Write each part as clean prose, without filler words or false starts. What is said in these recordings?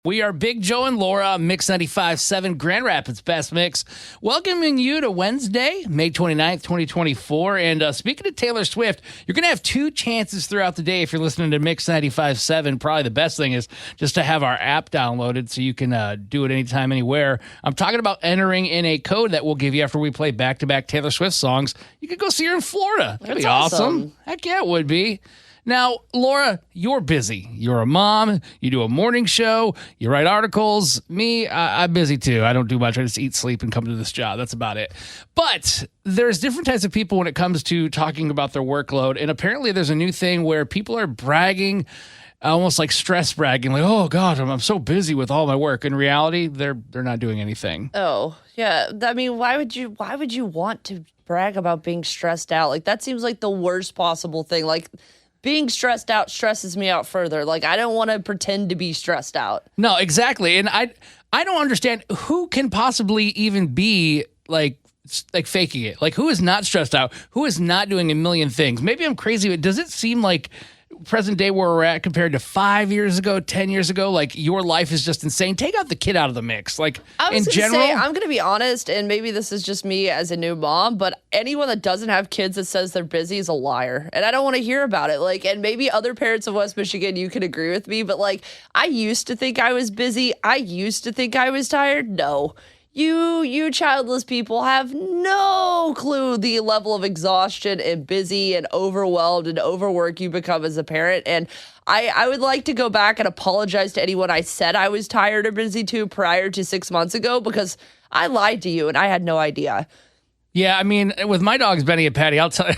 We are Big Joe and Laura, Mix 95.7 Grand Rapids Best Mix, welcoming you to Wednesday, May 29th, 2024. And speaking of Taylor Swift, you're going to have two chances throughout the day if you're listening to Mix 95.7. Probably the best thing is just to have our app downloaded so you can do it anytime, anywhere. I'm talking about entering in a code that we'll give you after we play back-to-back Taylor Swift songs. You could go see her in Florida. That'd be awesome. Heck yeah, it would be. Now, Laura, you're busy. You're a mom. You do a morning show. You write articles. Me, I'm busy too. I don't do much. I just eat, sleep, and come to this job. That's about it. But there's different types of people when it comes to talking about their workload. And apparently there's a new thing where people are bragging, almost like stress bragging, like, oh, God, I'm so busy with all my work. In reality, they're not doing anything. Oh, yeah. I mean, why would you want to brag about being stressed out? Like, that seems like the worst possible thing. Like, being stressed out stresses me out further. Like, I don't want to pretend to be stressed out. No, exactly. And I don't understand who can possibly even be like faking it. Like, who is not stressed out? Who is not doing a million things? Maybe I'm crazy, but does it seem like present day where we're at compared to 5 years ago, 10 years ago, like your life is just insane? Take out the kid out of the mix. Like, in general, I'm going to be honest, and maybe this is just me as a new mom, but anyone that doesn't have kids that says they're busy is a liar. And I don't want to hear about it. Like, and maybe other parents of West Michigan, you can agree with me, but like, I used to think I was busy. I used to think I was tired. No. You childless people have no clue the level of exhaustion and busy and overwhelmed and overworked you become as a parent. And I would like to go back and apologize to anyone I said I was tired or busy to prior to 6 months ago, because I lied to you and I had no idea. Yeah, I mean, with my dogs, Benny and Patty, I'll tell you.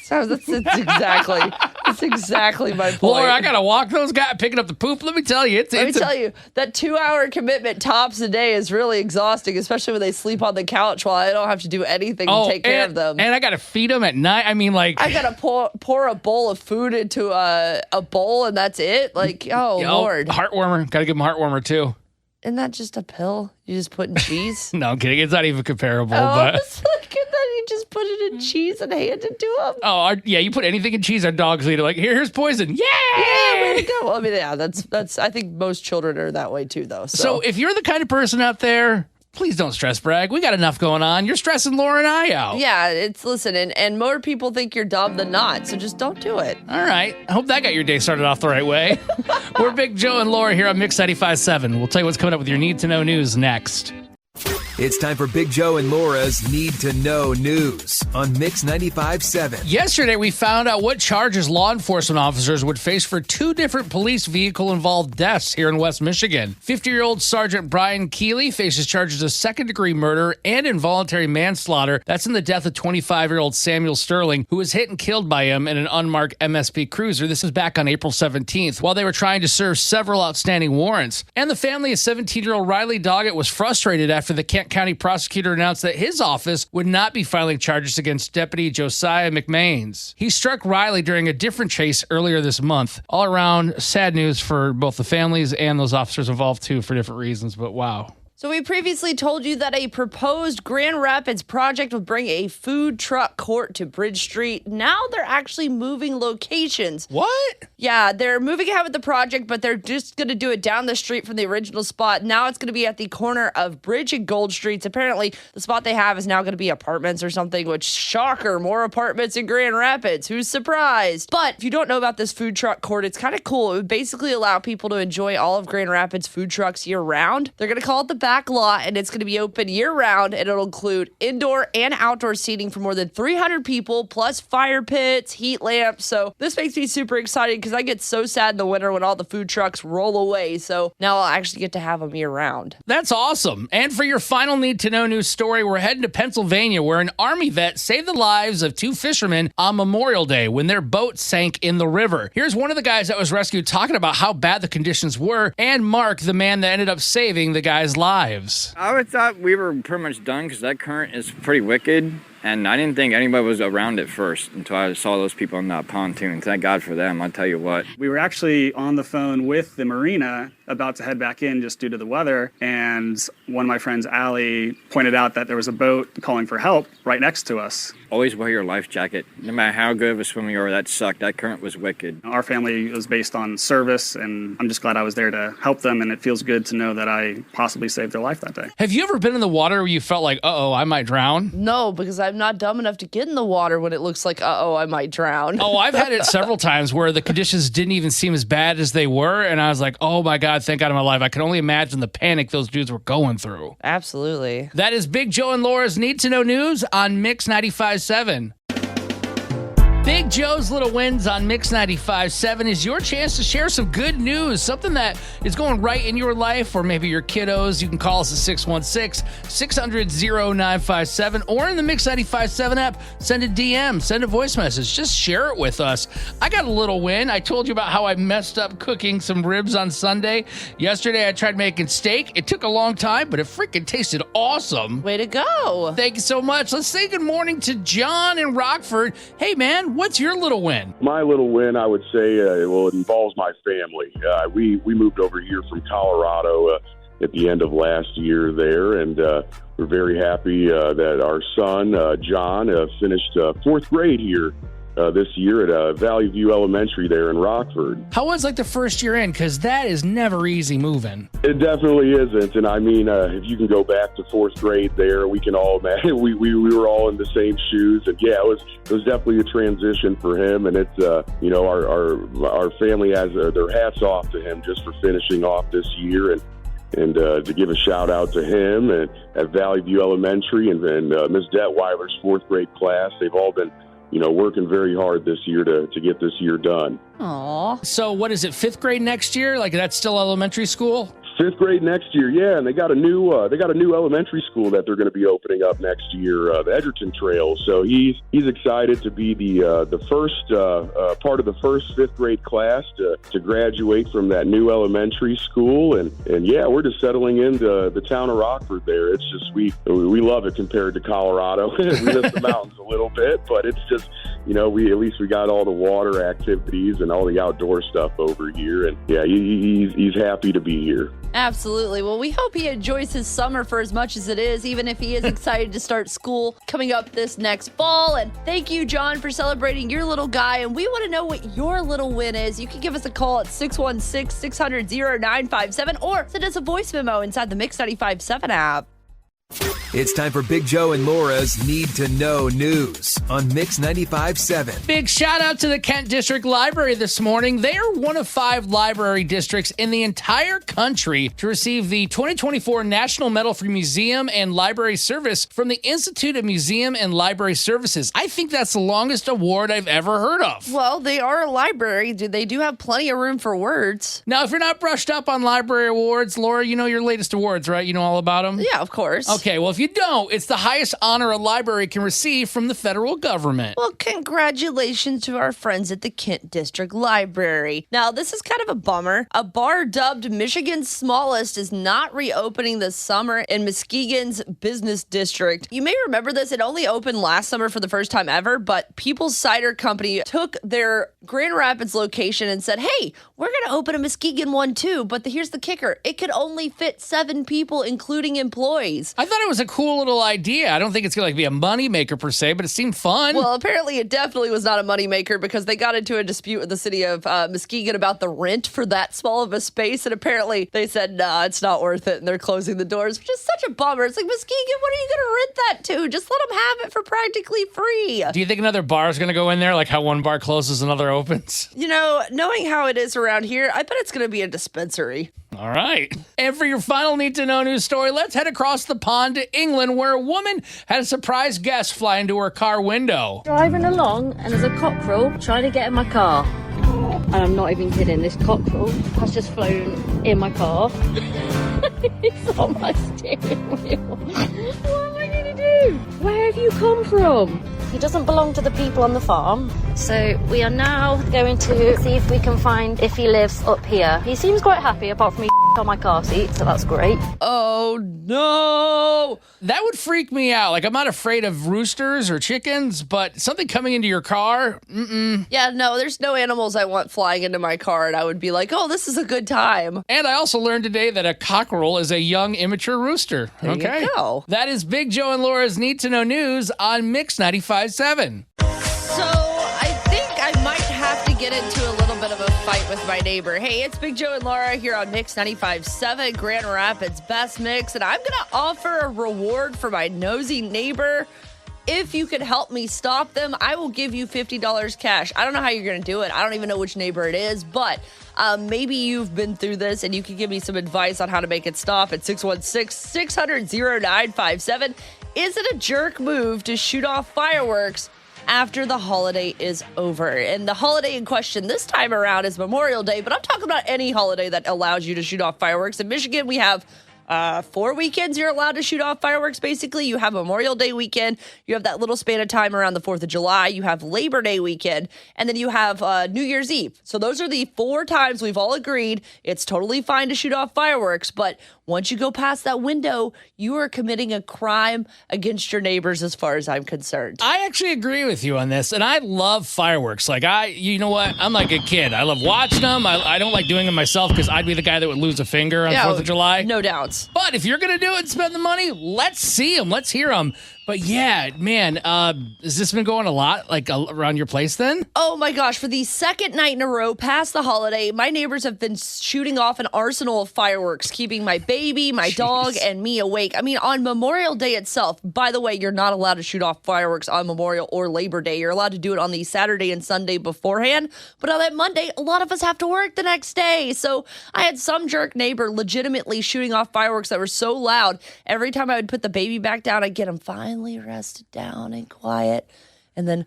That's exactly my point. Laura, I got to walk those guys picking up the poop. Let me tell you. Let me tell you, that 2-hour commitment tops a day is really exhausting, especially when they sleep on the couch while I don't have to do anything to take care of them. And I got to feed them at night. I mean, like, I got to pour a bowl of food into a bowl and that's it. Like, Lord. Heartwarmer. Got to give them heartwarmer too. Isn't that just a pill you just put in cheese? No, I'm kidding. It's not even comparable. But it's like, and then you just put it in cheese and hand it to them. Oh, yeah, you put anything in cheese, our dogs eat it. Like, here's poison. Yay! Yeah, way to go. Well, I mean, yeah, that's. I think most children are that way too, though. So if you're the kind of person out there, please don't stress brag. We got enough going on. You're stressing Laura and I out. Yeah, listen, and more people think you're dumb than not, so just don't do it. All right. I hope that got your day started off the right way. We're Big Joe and Laura here on Mix 95.7. We'll tell you what's coming up with your Need to Know news next. It's time for Big Joe and Laura's Need to Know news on Mix 95.7. Yesterday, we found out what charges law enforcement officers would face for two different police vehicle-involved deaths here in West Michigan. 50-year-old Sergeant Brian Keeley faces charges of second-degree murder and involuntary manslaughter. That's in the death of 25-year-old Samuel Sterling, who was hit and killed by him in an unmarked MSP Cruiser. This is back on April 17th, while they were trying to serve several outstanding warrants. And the family of 17-year-old Riley Doggett was frustrated after the Kent County prosecutor announced that his office would not be filing charges against Deputy Josiah McMains. He struck Riley during a different chase earlier this month. All around, sad news for both the families and those officers involved, too, for different reasons, but wow. So we previously told you that a proposed Grand Rapids project would bring a food truck court to Bridge Street. Now they're actually moving locations. What? Yeah, they're moving ahead with the project, but they're just going to do it down the street from the original spot. Now it's going to be at the corner of Bridge and Gold Streets. Apparently, the spot they have is now going to be apartments or something, which, shocker, more apartments in Grand Rapids. Who's surprised? But if you don't know about this food truck court, it's kind of cool. It would basically allow people to enjoy all of Grand Rapids food trucks year-round. They're going to call it the back lot, and it's going to be open year-round, and it'll include indoor and outdoor seating for more than 300 people, plus fire pits, heat lamps. So this makes me super excited because I get so sad in the winter when all the food trucks roll away. So now I'll actually get to have them year-round. That's awesome. And for your final Need to Know news story, we're heading to Pennsylvania, where an Army vet saved the lives of two fishermen on Memorial Day when their boat sank in the river. Here's one of the guys that was rescued talking about how bad the conditions were, and Mark, the man that ended up saving the guy's lives. I would thought we were pretty much done because that current is pretty wicked, and I didn't think anybody was around it first until I saw those people on that pontoon. Thank God for them, I'll tell you what. We were actually on the phone with the marina about to head back in just due to the weather. And one of my friends, Allie, pointed out that there was a boat calling for help right next to us. Always wear your life jacket. No matter how good of a swimmer you are, that sucked. That current was wicked. Our family was based on service, and I'm just glad I was there to help them, and it feels good to know that I possibly saved their life that day. Have you ever been in the water where you felt like, uh-oh, I might drown? No, because I'm not dumb enough to get in the water when it looks like, uh-oh, I might drown. Oh, I've had it several times where the conditions didn't even seem as bad as they were, and I was like, oh my God, thank God I'm alive. I can only imagine the panic those dudes were going through. Absolutely. That is Big Joe and Laura's Need to Know News on Mix 95.7. Big Joe's Little Wins on Mix 95.7 is your chance to share some good news, something that is going right in your life or maybe your kiddos. You can call us at 616-600-0957 or in the Mix 95.7 app, send a DM, send a voice message. Just share it with us. I got a little win. I told you about how I messed up cooking some ribs on Sunday. Yesterday, I tried making steak. It took a long time, but it freaking tasted awesome. Way to go. Thank you so much. Let's say good morning to John in Rockford. Hey, man. What's your little win? My little win, I would say, it involves my family. We moved over here from Colorado at the end of last year there, and we're very happy that our son, John, finished fourth grade here this year at Valley View Elementary there in Rockford. How was like the first year in? Because that is never easy moving. It definitely isn't, and I mean, if you can go back to fourth grade there, we can all imagine we were all in the same shoes, and yeah, it was definitely a transition for him, and it's our family has their hats off to him just for finishing off this year, and to give a shout out to him and at Valley View Elementary and Ms. Detweiler's fourth grade class. They've all been working very hard this year to get this year done. Aw. So what is it, fifth grade next year? Like that's still elementary school? Fifth grade next year, yeah, and they got a new elementary school that they're going to be opening up next year, the Edgerton Trail. So he's excited to be the first part of the first fifth grade class to graduate from that new elementary school, and yeah, we're just settling into the town of Rockford there. It's just we love it compared to Colorado. We miss the mountains a little bit, but it's just we got all the water activities and all the outdoor stuff over here, and yeah, he's happy to be here. Absolutely. Well, we hope he enjoys his summer for as much as it is, even if he is excited to start school coming up this next fall. And thank you, John, for celebrating your little guy. And we want to know what your little win is. You can give us a call at 616-600-0957 or send us a voice memo inside the Mix 95.7 app. It's time for Big Joe and Laura's Need to Know News on Mix 95.7. Big shout out to the Kent District Library this morning. They are one of 5 library districts in the entire country to receive the 2024 National Medal for Museum and Library Service from the Institute of Museum and Library Services. I think that's the longest award I've ever heard of. Well, they are a library. They do have plenty of room for words. Now, if you're not brushed up on library awards, Laura, you know your latest awards, right? You know all about them? Yeah, of course. Okay, well, if you don't, it's the highest honor a library can receive from the federal government. Well, congratulations to our friends at the Kent District Library. Now, this is kind of a bummer. A bar dubbed Michigan's smallest is not reopening this summer in Muskegon's business district. You may remember this. It only opened last summer for the first time ever, but People's Cider Company took their Grand Rapids location and said, hey, we're going to open a Muskegon one too, but here's the kicker. It could only fit 7 people, including employees. I thought it was a cool little idea. I don't think it's going to be a moneymaker per se, but it seemed fun. Well, apparently it definitely was not a moneymaker because they got into a dispute with the city of Muskegon about the rent for that small of a space, and apparently they said, nah, it's not worth it, and they're closing the doors, which is such a bummer. It's like, Muskegon, what are you going to rent that to? Just let them have it for practically free. Do you think another bar is going to go in there, like how one bar closes, another opens? Knowing how it is around here, I bet it's going to be a dispensary. All right. And for your final Need to Know news story, let's head across the pond to England, where a woman had a surprise guest fly into her car window. Driving along, and there's a cockerel trying to get in my car. And I'm not even kidding, this cockerel has just flown in my car. It's on my steering wheel. What am I going to do? Where have you come from? He doesn't belong to the people on the farm. So we are now going to see if we can find if he lives up here. He seems quite happy, apart from he on my car seat, so that's great. Oh no! That would freak me out. Like, I'm not afraid of roosters or chickens, but something coming into your car, Yeah, no, there's no animals I want flying into my car, and I would be like, oh, this is a good time. And I also learned today that a cockerel is a young, immature rooster. There you go. That is Big Joe and Laura's Need to Know News on Mix 95.7. So I think I might have to get into a little bit of a fight with my neighbor. Hey, it's Big Joe and Laura here on Mix 95.7, Grand Rapids Best Mix, and I'm going to offer a reward for my nosy neighbor. If you could help me stop them, I will give you $50 cash. I don't know how you're going to do it. I don't even know which neighbor it is, but maybe you've been through this and you can give me some advice on how to make it stop at 616-600-0957. Is it a jerk move to shoot off fireworks after the holiday is over? And the holiday in question this time around is Memorial Day, but I'm talking about any holiday that allows you to shoot off fireworks. In Michigan, we have 4 weekends you're allowed to shoot off fireworks, basically. You have Memorial Day weekend. You have that little span of time around the 4th of July. You have Labor Day weekend. And then you have New Year's Eve. So those are the 4 times we've all agreed it's totally fine to shoot off fireworks. But once you go past that window, you are committing a crime against your neighbors as far as I'm concerned. I actually agree with you on this, and I love fireworks. Like, you know what? I'm like a kid. I love watching them. I don't like doing them myself because I'd be the guy that would lose a finger on 4th of July. No doubts. But if you're going to do it and spend the money, let's see them. Let's hear them. But yeah, man, has this been going a lot, like around your place then? Oh my gosh, for the second night in a row past the holiday, my neighbors have been shooting off an arsenal of fireworks, keeping my baby, my dog, and me awake. I mean, on Memorial Day itself, by the way, you're not allowed to shoot off fireworks on Memorial or Labor Day. You're allowed to do it on the Saturday and Sunday beforehand. But on that Monday, a lot of us have to work the next day. So I had some jerk neighbor legitimately shooting off fireworks that were so loud. Every time I would put the baby back down, I'd get him finally rested down and quiet, and then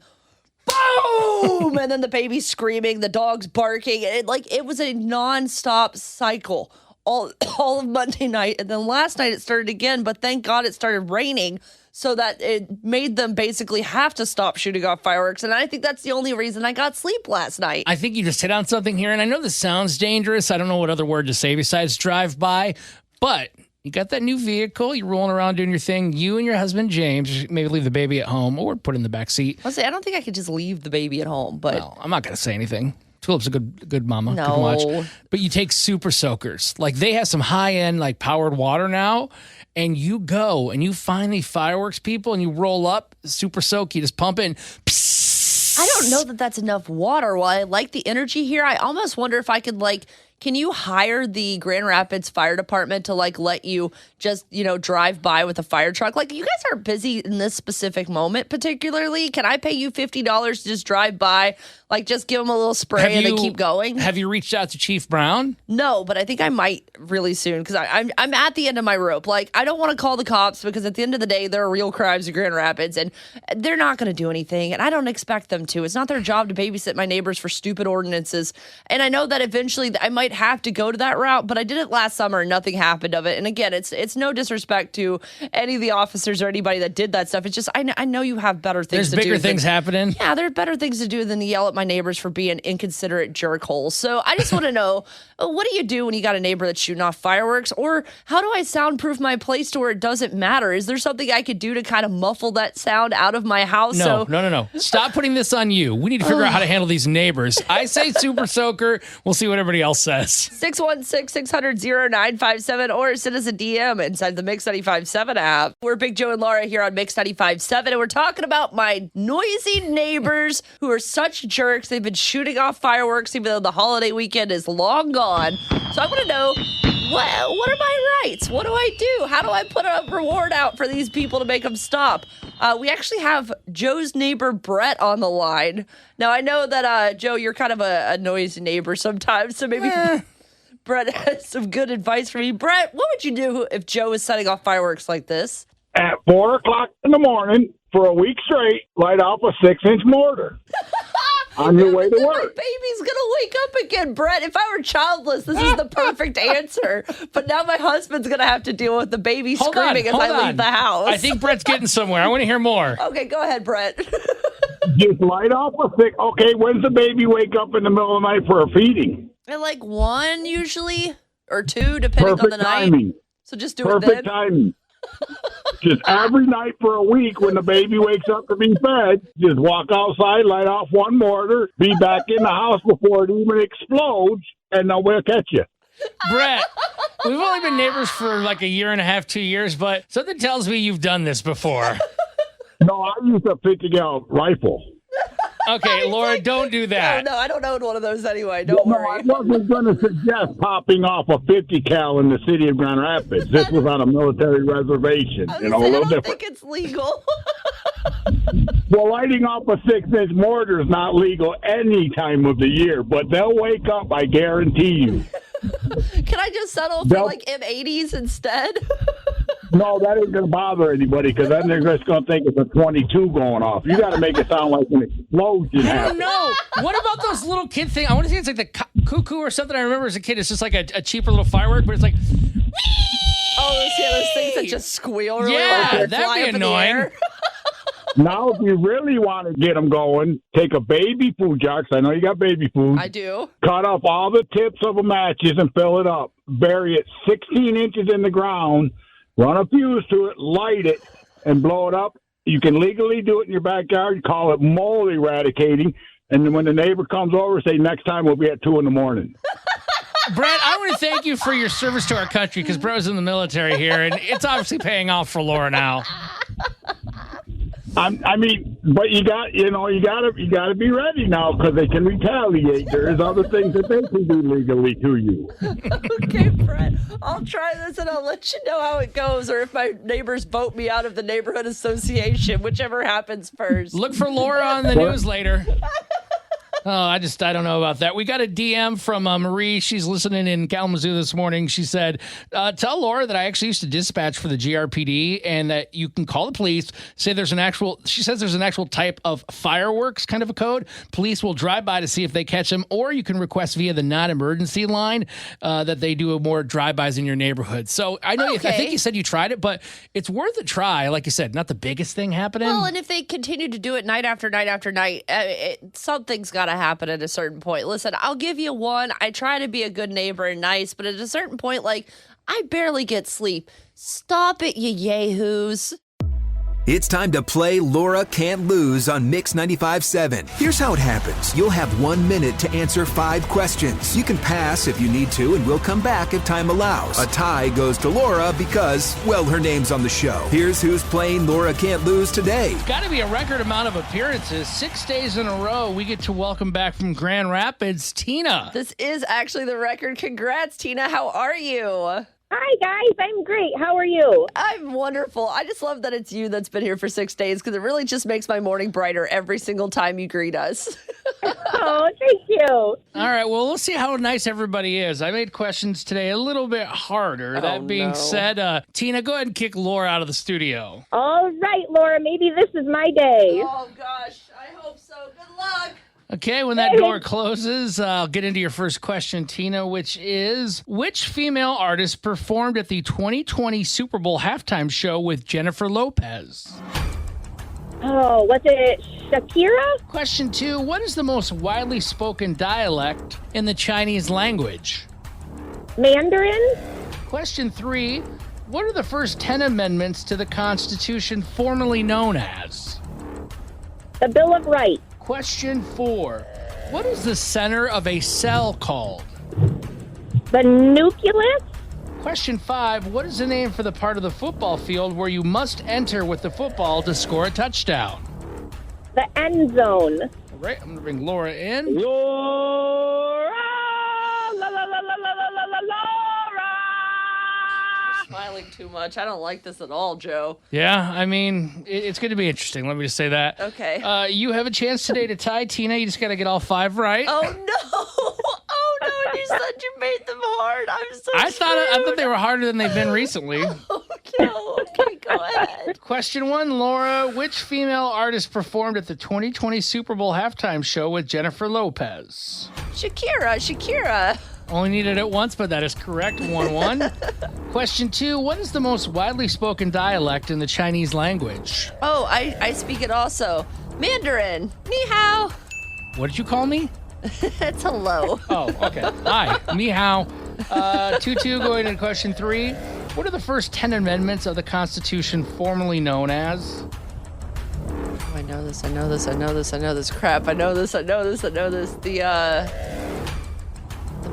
boom, and then the baby's screaming, the dog's barking. It was a nonstop cycle all of Monday night, and then last night it started again. But thank God it started raining, so that it made them basically have to stop shooting off fireworks. And I think that's the only reason I got sleep last night. I think you just hit on something here, and I know this sounds dangerous. I don't know what other word to say besides drive by, but you got that new vehicle. You're rolling around doing your thing. You and your husband, James, maybe leave the baby at home or put it in the back seat. I don't think I could just leave the baby at home, but Well, I'm not going to say anything. Tulip's a good mama. No. Good watch. But you take Super Soakers. Like, they have some high-end, like, powered water now. And you go and you find the fireworks people and you roll up, Super Soak, you just pump in. I don't know that that's enough water. While I like the energy here, I almost wonder if I could, can you hire the Grand Rapids Fire Department to let you just, drive by with a fire truck? Like, you guys are busy in this specific moment, particularly. Can I pay you $50 to just drive by? Just give them a little spray and then keep going? Have you reached out to Chief Brown? No, but I think I might really soon because I'm at the end of my rope. I don't want to call the cops because at the end of the day, there are real crimes in Grand Rapids and they're not going to do anything. And I don't expect them to. It's not their job to babysit my neighbors for stupid ordinances. And I know that eventually I might have to go to that route, but I did it last summer and nothing happened of it. And again, it's no disrespect to any of the officers or anybody that did that stuff. It's just I know you have better things to do. There's bigger things happening. Yeah, there are better things to do than to yell at my neighbors for being inconsiderate jerkholes. So I just want to know, what do you do when you got a neighbor that's shooting off fireworks? Or how do I soundproof my place to where it doesn't matter? Is there something I could do to kind of muffle that sound out of my house? No. Stop putting this on you. We need to figure out how to handle these neighbors. I say Super Soaker. We'll see what everybody else says. 616-600-0957 or send us a DM inside the Mix 95.7 app. We're Big Joe and Laura here on Mix 95.7, and we're talking about my noisy neighbors who are such jerks. They've been shooting off fireworks even though the holiday weekend is long gone. So I want to know, what are my rights? What do I do? How do I put a reward out for these people to make them stop? We actually have Joe's neighbor, Brett, on the line. Now, I know that, Joe, you're kind of a noisy neighbor sometimes, so maybe Brett has some good advice for me. Brett, what would you do if Joe was setting off fireworks like this? At 4 o'clock in the morning, for a week straight, light off a 6-inch mortar on your way to work. My baby's going to wake up again, Brett. If I were childless, this is the perfect answer. But now my husband's going to have to deal with the baby screaming as I leave the house. I think Brett's getting somewhere. I want to hear more. Okay, go ahead, Brett. Just light off a six. Okay, when's the baby wake up in the middle of the night for a feeding? At 1 usually. or 2, depending on Perfect the night. timing. So just do it Perfect then. timing. Just every night for a week when the baby wakes up to be fed, just walk outside, light off one mortar, be back in the house before it even explodes, and nobody will catch you. Brett, we've only been neighbors for like a year and a half, 2 years, but something tells me you've done this before. No, I used a 50-cal rifle. Okay, Laura, don't do that. No, I don't own one of those anyway. Don't No, worry. I wasn't going to suggest popping off a 50-cal in the city of Grand Rapids. This was on a military reservation, I you know, a little don't different. think it's legal. Well, lighting off a 6-inch mortar is not legal any time of the year, but they'll wake up, I guarantee you. Can I just settle for Nope. like M80s instead? No, that ain't going to bother anybody because then they're just going to think it's a 22 going off. You got to make it sound like an explosion I don't happened. know. What about those little kid things? I want to say it's like the cuckoo or something. I remember as a kid, it's just like a cheaper little firework, but it's like, Those things that just squeal really Yeah, loud and that'd fly be up in the annoying. air. Now, if you really want to get them going, take a baby food jar, 'cause I know you got baby food. I do. Cut off all the tips of the matches and fill it up. Bury it 16 inches in the ground, run a fuse to it, light it, and blow it up. You can legally do it in your backyard. Call it mold eradicating. And then when the neighbor comes over, say, next time we'll be at 2 in the morning. Brett, I want to thank you for your service to our country because Brett was in the military here, and it's obviously paying off for Laura now. I mean, but you got to be ready now because they can retaliate. There's other things that they can do legally to you. Okay, Brett. I'll try this and I'll let you know how it goes, or if my neighbors vote me out of the neighborhood association, whichever happens first. Look for Laura on the news later. Oh, I don't know about that. We got a DM from Marie. She's listening in Kalamazoo this morning. She said, tell Laura that I actually used to dispatch for the GRPD and that you can call the police, say there's an actual type of fireworks kind of a code. Police will drive by to see if they catch them, or you can request via the non-emergency line that they do more drive-bys in your neighborhood. So I know, I think you said you tried it, but it's worth a try. Like you said, not the biggest thing happening. Well, and if they continue to do it night after night after night, something's got to happen at a certain point. Listen, I'll give you one. I try to be a good neighbor and nice, but at a certain point, like, I barely get sleep. Stop it, you yahoos. It's time to play Laura Can't Lose on Mix 95.7. Here's how it happens. You'll have 1 minute to answer 5 questions. You can pass if you need to, and we'll come back if time allows. A tie goes to Laura because, well, her name's on the show. Here's who's playing Laura Can't Lose today. Got to be a record amount of appearances. 6 days in a row, we get to welcome back from Grand Rapids, Tina. This is actually the record. Congrats, Tina. How are you? Hi, guys. I'm great. How are you? I'm wonderful. I just love that it's you that's been here for 6 days because it really just makes my morning brighter every single time you greet us. Oh, thank you. All right, well, we'll see how nice everybody is. I made questions today a little bit harder. That being said, Tina, go ahead and kick Laura out of the studio. All right, Laura. Maybe this is my day. Oh, gosh. I hope so. Good luck. Okay, when that door closes, I'll get into your first question, Tina, which is, which female artist performed at the 2020 Super Bowl halftime show with Jennifer Lopez? Oh, was it Shakira? Question 2, what is the most widely spoken dialect in the Chinese language? Mandarin? Question 3, what are the first 10 amendments to the Constitution formerly known as? The Bill of Rights. Question 4, what is the center of a cell called? The nucleus? Question 5, what is the name for the part of the football field where you must enter with the football to score a touchdown? The end zone. All right, I'm going to bring Laura in. Laura! La, la, la, la, la, la, la, Laura! Smiling too much. I don't like this at all, Joe. Yeah, I mean, it's going to be interesting. Let me just say that. Okay. You have a chance today to tie, Tina. You just got to get all 5 right. Oh, no. Oh, no. You said you made them hard. I'm so I thought they were harder than they've been recently. Oh, no. Okay, go ahead. Question 1, Laura. Which female artist performed at the 2020 Super Bowl halftime show with Jennifer Lopez? Shakira. Only needed it once, but that is correct. 1-1. Question 2, what is the most widely spoken dialect in the Chinese language? Oh, I speak it also. Mandarin. Ni hao. What did you call me? It's hello. Oh, okay. Hi. Ni hao. 2-2 going into question 3. What are the first 10 amendments of the Constitution formerly known as? Oh, I know this. Crap, I know this. The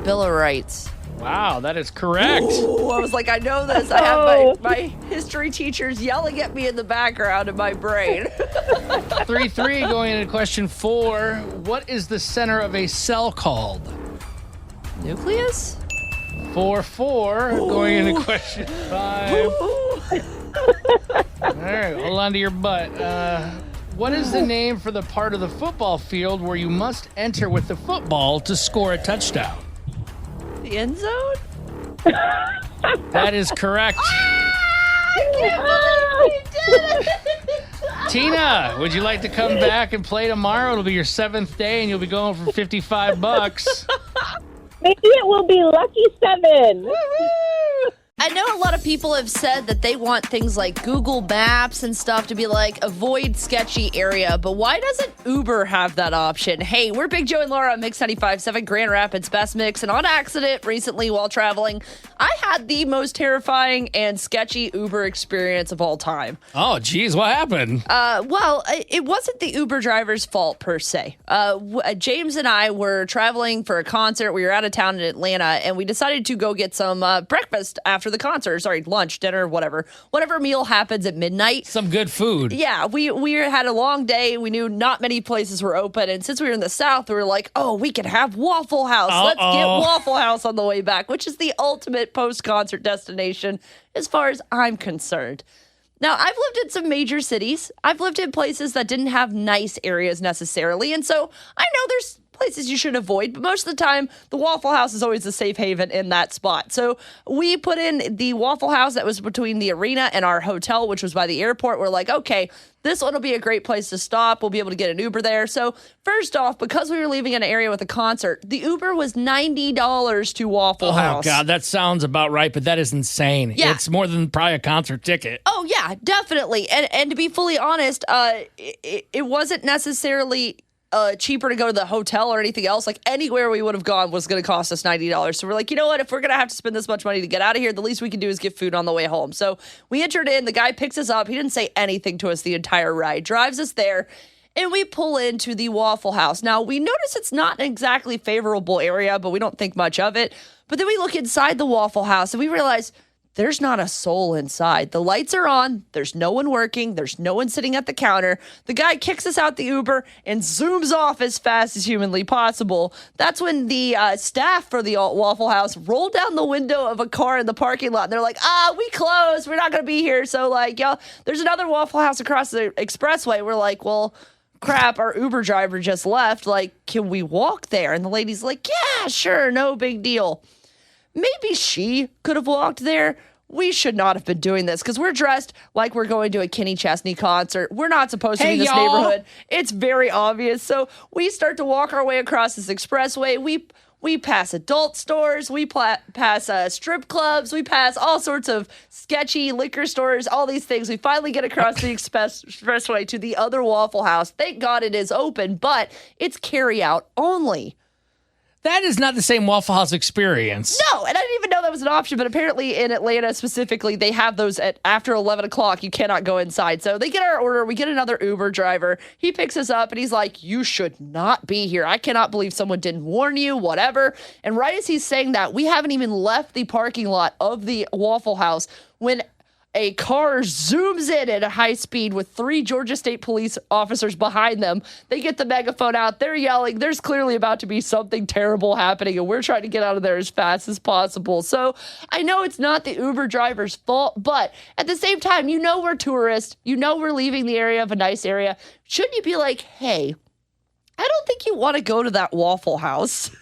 Bill of Rights. Wow, that is correct. Ooh, I was like, I know this. I have my history teachers yelling at me in the background in my brain. 3-3 going into question 4. What is the center of a cell called? Nucleus? 4-4 going into question 5. All right, hold on to your butt. What is the name for the part of the football field where you must enter with the football to score a touchdown? The end zone? That is correct. I can't believe we did it! Tina, would you like to come back and play tomorrow? It'll be your 7th day, and you'll be going for $55. Maybe it will be Lucky 7. I know a lot of people have said that they want things like Google Maps and stuff to be like, avoid sketchy area, but why doesn't Uber have that option? Hey, we're Big Joe and Laura on Mix 95.7 Grand Rapids Best Mix, and on accident recently while traveling, I had the most terrifying and sketchy Uber experience of all time. Oh, geez, what happened? Well, it wasn't the Uber driver's fault per se. James and I were traveling for a concert. We were out of town in Atlanta, and we decided to go get some breakfast after the concert. Sorry, lunch, dinner, whatever meal happens at midnight. Some good food. Yeah, we had a long day. We knew not many places were open, and since we were in the South, we were like, oh, we can have Waffle House. Let's get Waffle House on the way back, which is the ultimate post-concert destination as far as I'm concerned. Now, I've lived in some major cities. I've lived in places that didn't have nice areas necessarily, and so I know there's places you should avoid, but most of the time, the Waffle House is always a safe haven in that spot. So we put in the Waffle House that was between the arena and our hotel, which was by the airport. We're like, okay, this one will be a great place to stop. We'll be able to get an Uber there. So first off, because we were leaving an area with a concert, the Uber was $90 to Waffle House. Oh, God, that sounds about right, but that is insane. Yeah. It's more than probably a concert ticket. Oh, yeah, definitely. And to be fully honest, it wasn't necessarily cheaper to go to the hotel or anything else. Like anywhere we would have gone was going to cost us $90. So we're like, you know what? If we're going to have to spend this much money to get out of here, the least we can do is get food on the way home. So we entered in. The guy picks us up. He didn't say anything to us the entire ride. Drives us there. And we pull into the Waffle House. Now, we notice it's not an exactly favorable area, but we don't think much of it. But then we look inside the Waffle House and we realize there's not a soul inside. The lights are on. There's no one working. There's no one sitting at the counter. The guy kicks us out the Uber and zooms off as fast as humanly possible. That's when the staff for the Waffle House rolled down the window of a car in the parking lot. And they're like, we closed. We're not going to be here. So, like, y'all, there's another Waffle House across the expressway. We're like, well, crap, our Uber driver just left. Like, can we walk there? And the lady's like, yeah, sure, no big deal. Maybe she could have walked there. We should not have been doing this because we're dressed like we're going to a Kenny Chesney concert. We're not supposed to be in this neighborhood. It's very obvious. So we start to walk our way across this expressway. We pass adult stores. We pass strip clubs. We pass all sorts of sketchy liquor stores, all these things. We finally get across the expressway to the other Waffle House. Thank God it is open, but it's carry out only. That is not the same Waffle House experience. No, and I didn't even know that was an option, but apparently in Atlanta specifically, they have those at after 11 o'clock. You cannot go inside. So they get our order. We get another Uber driver. He picks us up, and he's like, you should not be here. I cannot believe someone didn't warn you, whatever. And right as he's saying that, we haven't even left the parking lot of the Waffle House when a car zooms in at a high speed with 3 Georgia State police officers behind them. They get the megaphone out. They're yelling. There's clearly about to be something terrible happening, and we're trying to get out of there as fast as possible. So I know it's not the Uber driver's fault, but at the same time, you know we're tourists. You know we're leaving the area of a nice area. Shouldn't you be like, hey, I don't think you want to go to that Waffle House?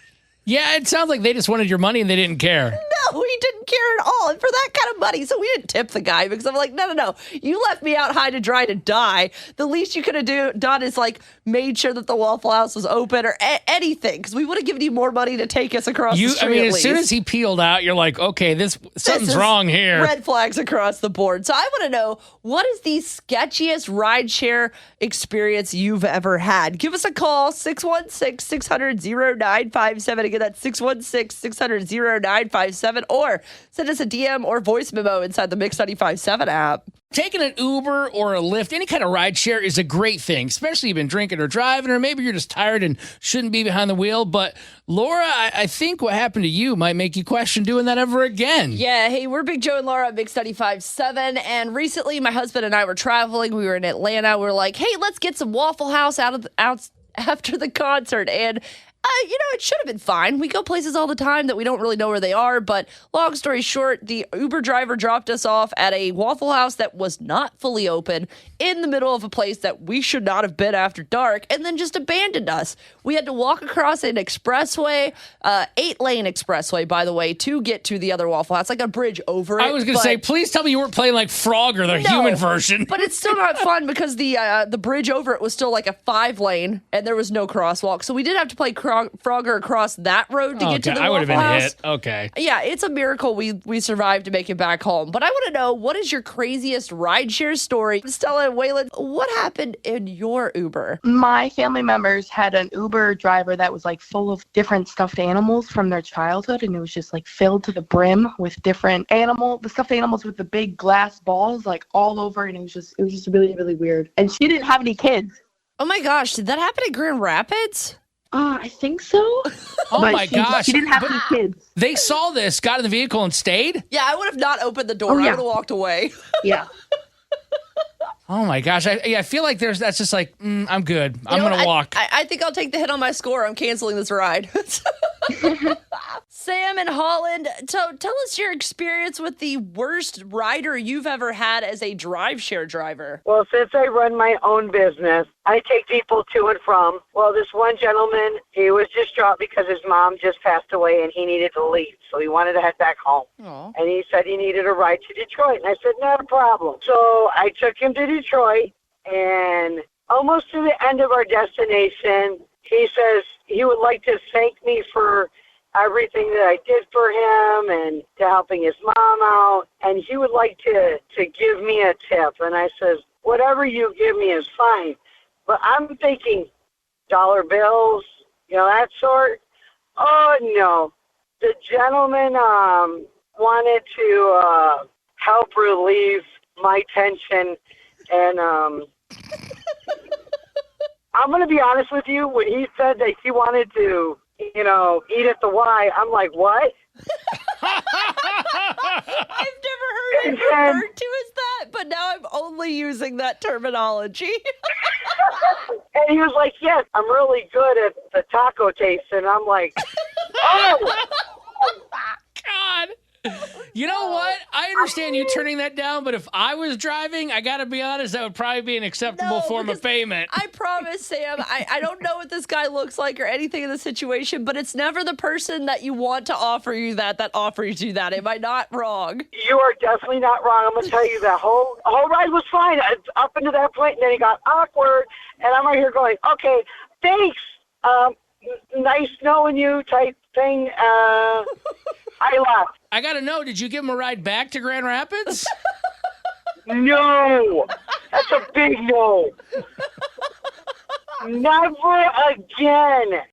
Yeah, it sounds like they just wanted your money and they didn't care. No, we didn't care at all. And for that kind of money, so we didn't tip the guy because I'm like, no. You left me out high to dry to die. The least you could have done is like made sure that the Waffle House was open or anything, because we would have given you more money to take us across the street. I mean, at as least. soon as he peeled out, you're like, okay, something's wrong here. Red flags across the board. So I want to know, what is the sketchiest rideshare experience you've ever had? Give us a call, 616-600-0957. Again, that's 616-600-0957. Or send us a DM or voice memo inside the Mix 95.7 app. Taking an Uber or a Lyft, any kind of ride share is a great thing, especially if you've been drinking or driving, or maybe you're just tired and shouldn't be behind the wheel. But Laura, I think what happened to you might make you question doing that ever again. Yeah, hey, we're Big Joe and Laura at Mix 95.7, and recently my husband and I were traveling. We were in Atlanta. We were like, hey, let's get some Waffle House out after the concert, and it should have been fine. We go places all the time that we don't really know where they are, but long story short, the Uber driver dropped us off at a Waffle House that was not fully open in the middle of a place that we should not have been after dark, and then just abandoned us. We had to walk across an expressway, 8-lane expressway, by the way, to get to the other Waffle House, like a bridge over it. I was going to say, please tell me you weren't playing like Frogger, the human version. But it's still not fun because the bridge over it was still like a 5-lane, and there was no crosswalk. So we did have to play Frogger across that road to get to the Waffle House. I would have been hit. Okay. Yeah, it's a miracle we survived to make it back home. But I want to know, what is your craziest rideshare story? Stella and Waylon, what happened in your Uber? My family members had an Uber driver that was like full of different stuffed animals from their childhood, and it was just like filled to the brim with the stuffed animals with the big glass balls like all over, and it was just really, really weird. And she didn't have any kids. Oh my gosh, did that happen in Grand Rapids? I think so. Oh my gosh. She didn't have any kids. They saw this, got in the vehicle, and stayed? Yeah, I would have not opened the door. Oh, yeah. I would have walked away. Yeah. Oh my gosh. I feel like that's just like, I'm good. I'm going to walk. I think I'll take the hit on my score. I'm canceling this ride. Sam in Holland, tell us your experience with the worst rider you've ever had as a drive-share driver. Well, since I run my own business, I take people to and from. Well, this one gentleman, he was distraught because his mom just passed away and he needed to leave. So he wanted to head back home. Aww. And he said he needed a ride to Detroit. And I said, not a problem. So I took him to Detroit, and almost to the end of our destination, he says he would like to thank me for everything that I did for him and to helping his mom out. And he would like to give me a tip. And I says, whatever you give me is fine. But I'm thinking dollar bills, that sort. Oh, no. The gentleman wanted to help relieve my tension. And I'm going to be honest with you. When he said that he wanted to, eat at the Y, I'm like, what? I've never heard it referred to as that, but now I'm only using that terminology. And he was like, yes, I'm really good at the taco taste. And I'm like, oh. God. You know what? I understand you turning that down, but if I was driving, I got to be honest, that would probably be an acceptable form of payment. I promise, Sam, I don't know what this guy looks like or anything in the situation, but it's never the person that you want to offer you that offers you that. Am I not wrong? You are definitely not wrong. I'm going to tell you, the whole ride was fine up into that point, and then he got awkward, and I'm right here going, okay, thanks. Nice knowing you type thing. I left. I got to know, did you give him a ride back to Grand Rapids? No. That's a big no. Never again.